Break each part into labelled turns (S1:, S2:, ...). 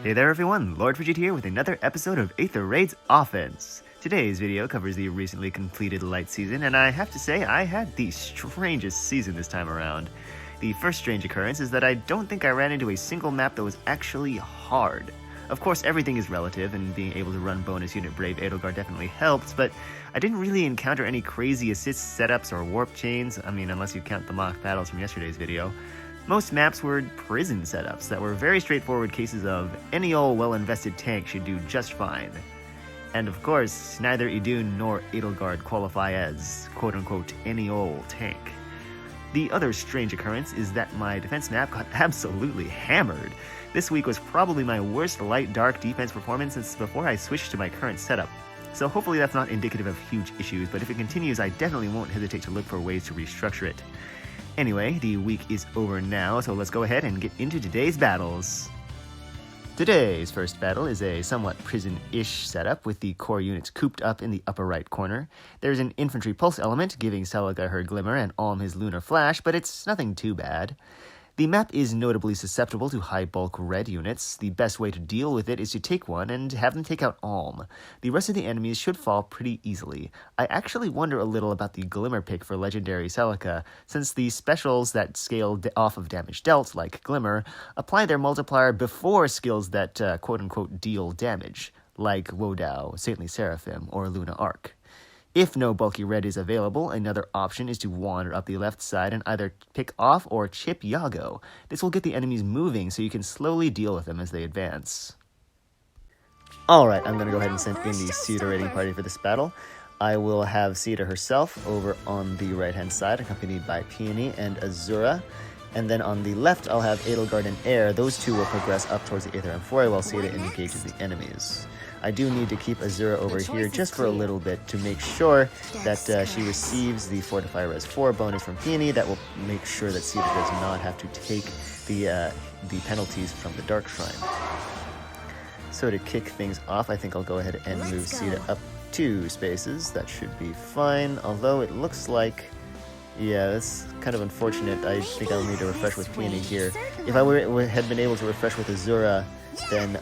S1: Hey there everyone, Lord Frigid here with another episode of Aether Raids Offense. Today's video covers the recently completed light season, and I have to say I had the strangest season this time around. The first strange occurrence is that I don't think I ran into a single map that was actually hard. Of course, everything is relative, and being able to run bonus unit Brave Edelgard definitely helped, but I didn't really encounter any crazy assist setups or warp chains, unless you count the mock battles from yesterday's video. Most maps were prison setups that were very straightforward cases of any old well-invested tank should do just fine. And of course, neither Idunn nor Edelgard qualify as quote-unquote any old tank. The other strange occurrence is that my defense map got absolutely hammered. This week was probably my worst light-dark defense performance since before I switched to my current setup. So hopefully that's not indicative of huge issues, but if it continues, I definitely won't hesitate to look for ways to restructure it. Anyway, the week is over now, so let's go ahead and get into today's battles. Today's first battle is a somewhat prison-ish setup with the core units cooped up in the upper right corner. There's an infantry pulse element giving Celica her glimmer and Alm his lunar flash, but it's nothing too bad. The map is notably susceptible to high-bulk red units. The best way to deal with it is to take one and have them take out Alm. The rest of the enemies should fall pretty easily. I actually wonder a little about the Glimmer pick for Legendary Celica, since the specials that scale off of damage dealt, like Glimmer, apply their multiplier before skills that quote-unquote deal damage, like Wodao, Saintly Seraphim, or Luna Arc. If no bulky red is available, another option is to wander up the left side and either pick off or chip Yago. This will get the enemies moving so you can slowly deal with them as they advance. Alright, I'm going to go ahead and send in the Sita raiding party for this battle. I will have Sita herself over on the right-hand side, accompanied by Peony and Azura. And then on the left, I'll have Edelgard and Air. Those two will progress up towards the Aether Amphorae while Sita engages the enemies. I do need to keep Azura over here just for a little bit to make sure that she receives the Fortify Res 4 bonus from Peony. That will make sure that Sita does not have to take the penalties from the Dark Shrine. So to kick things off, I think I'll go ahead and move Sita up 2 spaces. That should be fine, although it looks like... yeah, that's kind of unfortunate. I think I'll need to refresh with Peony here. If I had been able to refresh with Azura, then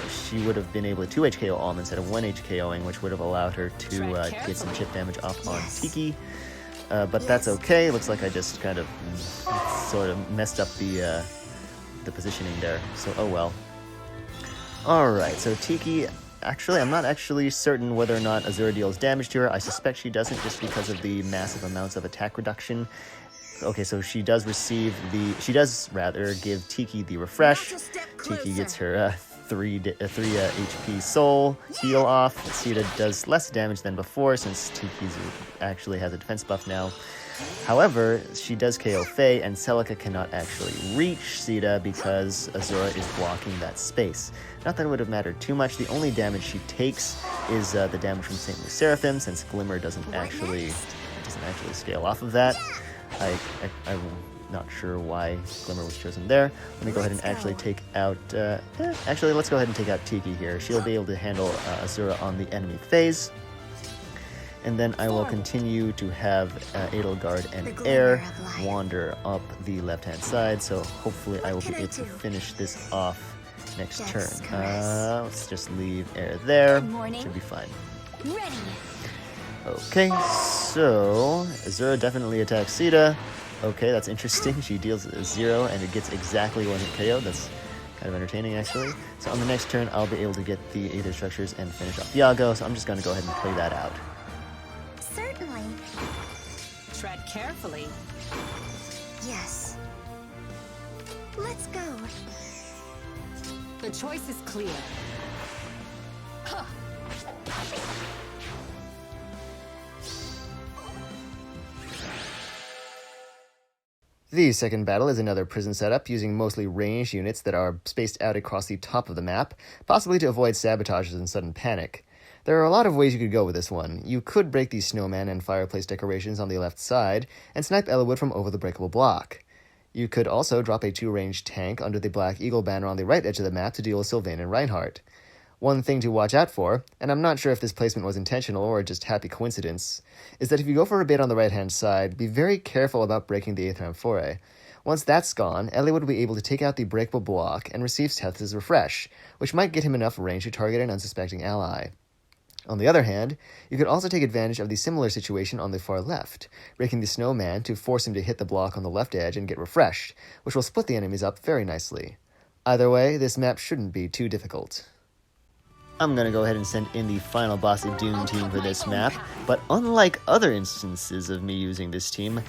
S1: she would have been able to 2 HKO Alm instead of 1 HKOing, which would have allowed her to get some chip damage off on Tiki. But that's okay. Looks like I just kind of sort of messed up the positioning there. So, oh well. Alright, so Tiki... actually, I'm not actually certain whether or not Azura deals damage to her. I suspect she doesn't just because of the massive amounts of attack reduction. Okay, so she does receive the... she does, rather, give Tiki the refresh. Tiki gets her 3 HP soul heal off. Sita does less damage than before since Tiki actually has a defense buff now. However, she does KO Faye, and Celica cannot actually reach Sita because Azura is blocking that space. Not that it would have mattered too much. The only damage she takes is the damage from Saintly Seraphim, since Glimmer doesn't actually scale off of that. I'm not sure why Glimmer was chosen there. Let me go ahead and actually take out... actually, let's go ahead and take out Tiki here. She'll be able to handle Azura on the enemy phase. And then I will continue to have Edelgard and Air wander up the left-hand side, so hopefully I will be able to finish this off next turn. Let's just leave Air there. Should be fine. Okay, so Azura definitely attacks Sita. Okay, that's interesting. She deals 0 and it gets exactly 1 hit KO. That's kind of entertaining, actually. So on the next turn, I'll be able to get the Aether Structures and finish off Yago, so I'm just going to go ahead and play that out.
S2: Certainly.
S3: Tread carefully.
S2: Yes. Let's go.
S3: The choice is clear. Huh.
S1: The second battle is another prison setup using mostly ranged units that are spaced out across the top of the map, possibly to avoid sabotages and sudden panic. There are a lot of ways you could go with this one. You could break the snowman and fireplace decorations on the left side and snipe Edelwood from over the breakable block. You could also drop a 2-range tank under the Black Eagle banner on the right edge of the map to deal with Sylvain and Reinhardt. One thing to watch out for, and I'm not sure if this placement was intentional or just happy coincidence, is that if you go for a bait on the right-hand side, be very careful about breaking the Aether Amphore. Once that's gone, Edelwood will be able to take out the breakable block and receive Tethys' Refresh, which might get him enough range to target an unsuspecting ally. On the other hand, you could also take advantage of the similar situation on the far left, breaking the snowman to force him to hit the block on the left edge and get refreshed, which will split the enemies up very nicely. Either way, this map shouldn't be too difficult. I'm going to go ahead and send in the final boss Idunn team for this map, but unlike other instances of me using this team,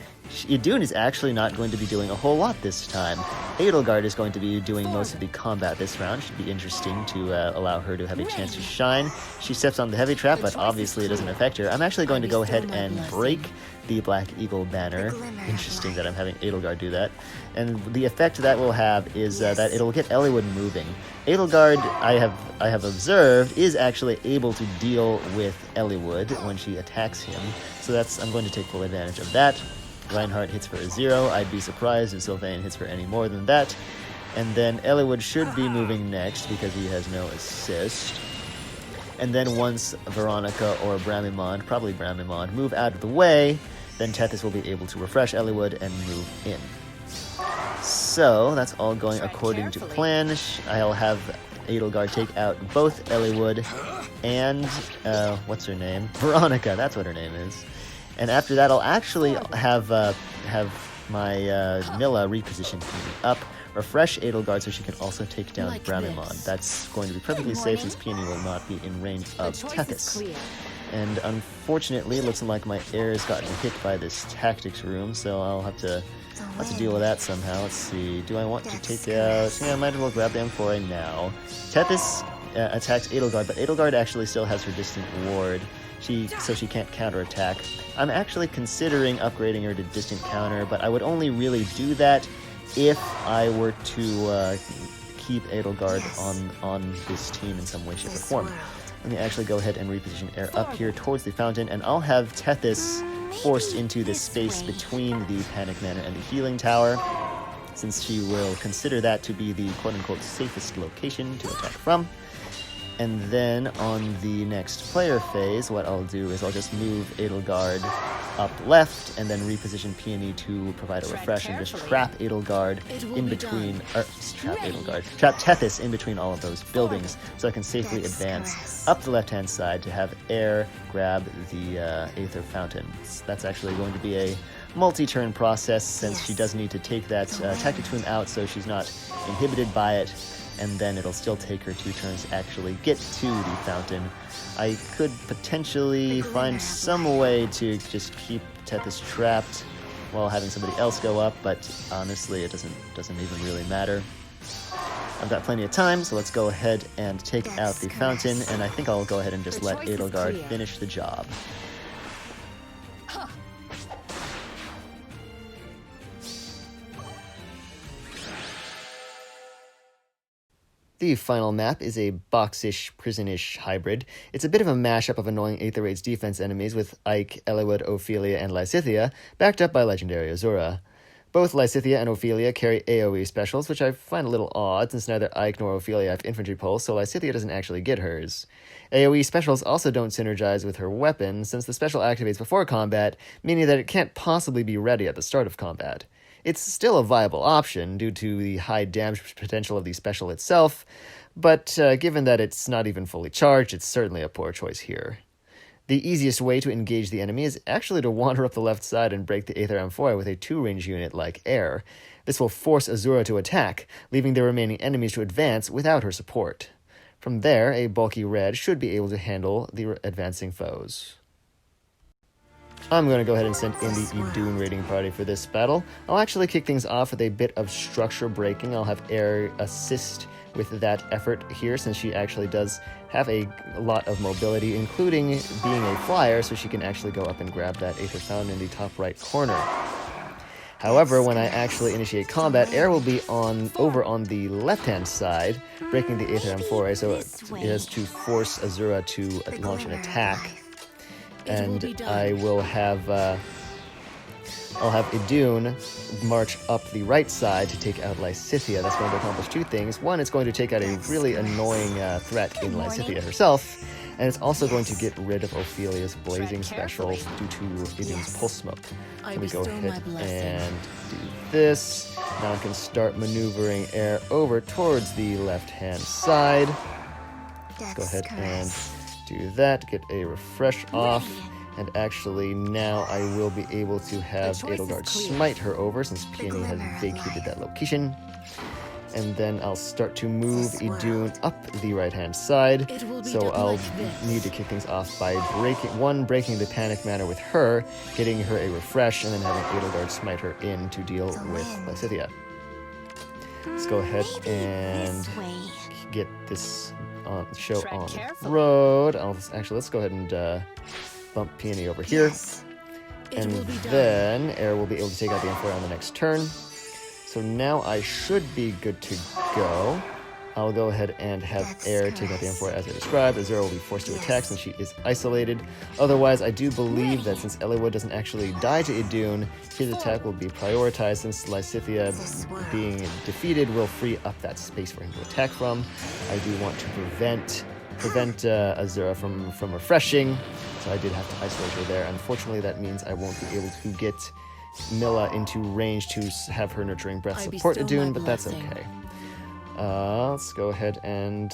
S1: Idunn is actually not going to be doing a whole lot this time. Edelgard is going to be doing most of the combat this round. Should be interesting to allow her to have a chance to shine. She steps on the heavy trap, but obviously it doesn't affect her. I'm actually going to go ahead and break the Black Eagle banner. Interesting that I'm having Edelgard do that. And the effect that will have is that it'll get Eliwood moving. Edelgard, I have observed, is actually able to deal with Eliwood when she attacks him. So I'm going to take full advantage of that. Reinhardt hits for a 0. I'd be surprised if Sylvain hits for any more than that. And then Eliwood should be moving next because he has no assist. And then once Veronica or Bramimond, probably Bramimond, move out of the way, then Tethys will be able to refresh Eliwood and move in. So that's all going according to plan. I'll have Edelgard take out both Eliwood and, what's her name? Veronica, that's what her name is. And after that, I'll actually have my Nilla reposition Peony up, refresh Edelgard so she can also take down Bramimond. That's going to be perfectly safe since Peony will not be in range of Tethys. And unfortunately, it looks like my heir has gotten hit by this tactics room, so I'll have to deal with that somehow. Let's see. Do I want to take out... Yeah, I might as well grab the M4A now. Tethys attacks Edelgard, but Edelgard actually still has her distant ward, so she can't counterattack. I'm actually considering upgrading her to distant counter, but I would only really do that if I were to keep Edelgard on this team in some way, shape, or form. Let me actually go ahead and reposition Air up here towards the fountain, and I'll have Tethys forced into this space between the Panic Manor and the Healing Tower, since she will consider that to be the quote-unquote safest location to attack from. And then on the next player phase, what I'll do is I'll just move Edelgard up left and then reposition Peony to provide a refresh and just trap Edelgard in between, trap Tethys in between all of those buildings so I can safely advance up the left-hand side to have Air grab the Aether Fountain. That's actually going to be a multi-turn process since she does need to take that tactics room out so she's not inhibited by it. And then it'll still take her 2 turns to actually get to the fountain. I could potentially find some way to just keep Tethys trapped while having somebody else go up, but honestly, it doesn't even really matter. I've got plenty of time, so let's go ahead and take out the fountain, and I think I'll go ahead and just let Edelgard finish the job. The final map is a boxish, prisonish hybrid. It's a bit of a mashup of annoying Aether Raids defense enemies with Ike, Eliwood, Ophelia, and Lysithea, backed up by Legendary Azura. Both Lysithea and Ophelia carry AoE specials, which I find a little odd since neither Ike nor Ophelia have infantry pulse, so Lysithea doesn't actually get hers. AoE specials also don't synergize with her weapon, since the special activates before combat, meaning that it can't possibly be ready at the start of combat. It's still a viable option due to the high damage potential of the special itself, but given that it's not even fully charged, it's certainly a poor choice here. The easiest way to engage the enemy is actually to wander up the left side and break the Aether Amphore with a 2-range unit like Air. This will force Azura to attack, leaving the remaining enemies to advance without her support. From there, a bulky red should be able to handle the advancing foes. I'm going to go ahead and send in the Idunn raiding party for this battle. I'll actually kick things off with a bit of structure breaking. I'll have Air assist with that effort here, since she actually does have a lot of mobility, including being a flyer, so she can actually go up and grab that Aether Fountain in the top right corner. However, when I actually initiate combat, Air will be over on the left-hand side, breaking the Aether Amphorae, so it has to force Azura to launch an attack. And I will have I'll have Idunn march up the right side to take out Lysithea. That's going to accomplish two things. One, it's going to take out a really annoying threat in Lysithea herself, and it's also going to get rid of Ophelia's blazing special due to Idunn's pulse smoke. Let me go ahead and do this. Now I can start maneuvering Air over towards the left-hand side. Let's go ahead and do that, get a refresh off. And actually, now I will be able to have Edelgard smite her over, since Peony has vacated that location. And then I'll start to move Idunn up the right-hand side. So I'll need to kick things off by breaking the panic mana with her, getting her a refresh, and then having Edelgard smite her in to deal with Lysithea. Let's go ahead and get this show on the road. Let's go ahead and bump Peony over here, and then Air will be able to take out the Amphorae on the next turn. So now I should be good to go. I'll go ahead and have Air take out the Amphorae as I described. Azura will be forced to attack since she is isolated. Otherwise, I do believe that since Eliwood doesn't actually die to Idunn, his attack will be prioritized, since Lysithea being defeated will free up that space for him to attack from. I do want to prevent Azura from refreshing, so I did have to isolate her there. Unfortunately, that means I won't be able to get Milla into range to have her Nurturing Breath support Idunn, but that's okay. Let's go ahead and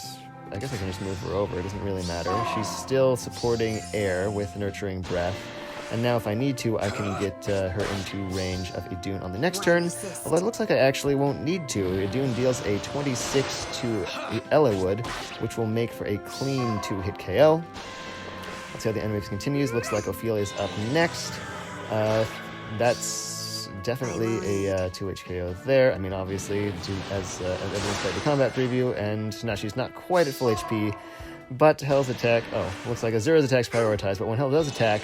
S1: I guess I can just move her over. It doesn't really matter. She's still supporting Air with Nurturing Breath. And now if I need to, I can get her into range of Idunn on the next turn. Although it looks like I actually won't need to. Idunn deals a 26 to Eliwood, which will make for a clean 2-hit KO. Let's see how the enemy continues. Looks like Ophelia's up next. That's definitely a 2-hit KO there. I mean, obviously, as everyone's played the combat preview, and now she's not quite at full HP, but Hell's attack, looks like Azura's attack's prioritized, but when Hell does attack,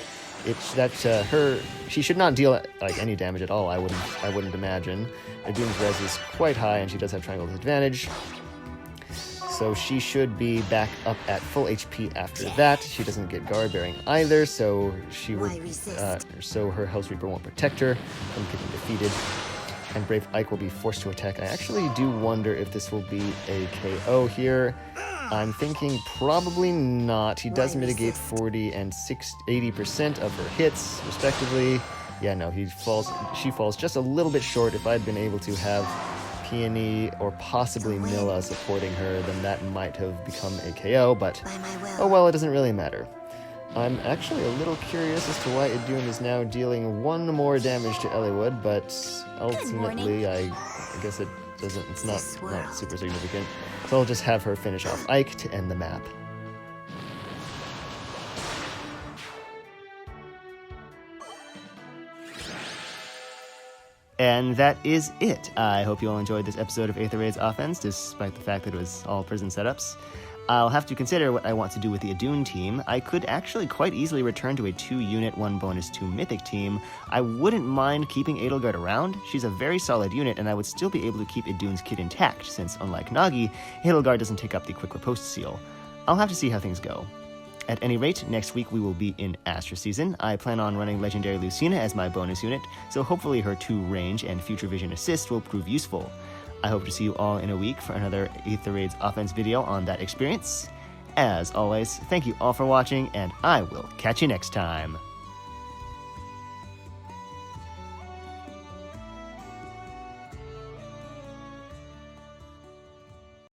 S1: she should not deal like any damage at all. I wouldn't imagine. Idunn's res is quite high, and she does have triangle disadvantage, so she should be back up at full HP after that. She doesn't get guard bearing either, so she will. So her Hell's Reaper won't protect her from getting defeated. And Brave Ike will be forced to attack. I actually do wonder if this will be a KO here. I'm thinking probably not. He does mitigate 40 and 80% of her hits, respectively. Yeah, no, she falls just a little bit short. If I'd been able to have Peony or possibly Milla supporting her, then that might have become a KO, but oh well, it doesn't really matter. I'm actually a little curious as to why Idunn is now dealing one more damage to Eliwood, but ultimately I guess it's not super significant. So I'll just have her finish off Ike to end the map. And that is it. I hope you all enjoyed this episode of Aether Raids Offense, despite the fact that it was all prison setups. I'll have to consider what I want to do with the Idunn team. I could actually quite easily return to a 2-unit, 1 bonus, 2 mythic team. I wouldn't mind keeping Edelgard around. She's a very solid unit, and I would still be able to keep Idunn's kit intact, since unlike Nagi, Edelgard doesn't take up the quick riposte seal. I'll have to see how things go. At any rate, next week we will be in Astra season. I plan on running Legendary Lucina as my bonus unit, so hopefully her 2 range and future vision assist will prove useful. I hope to see you all in a week for another Aether Raids Offense video on that experience. As always, thank you all for watching, and I will catch you next time.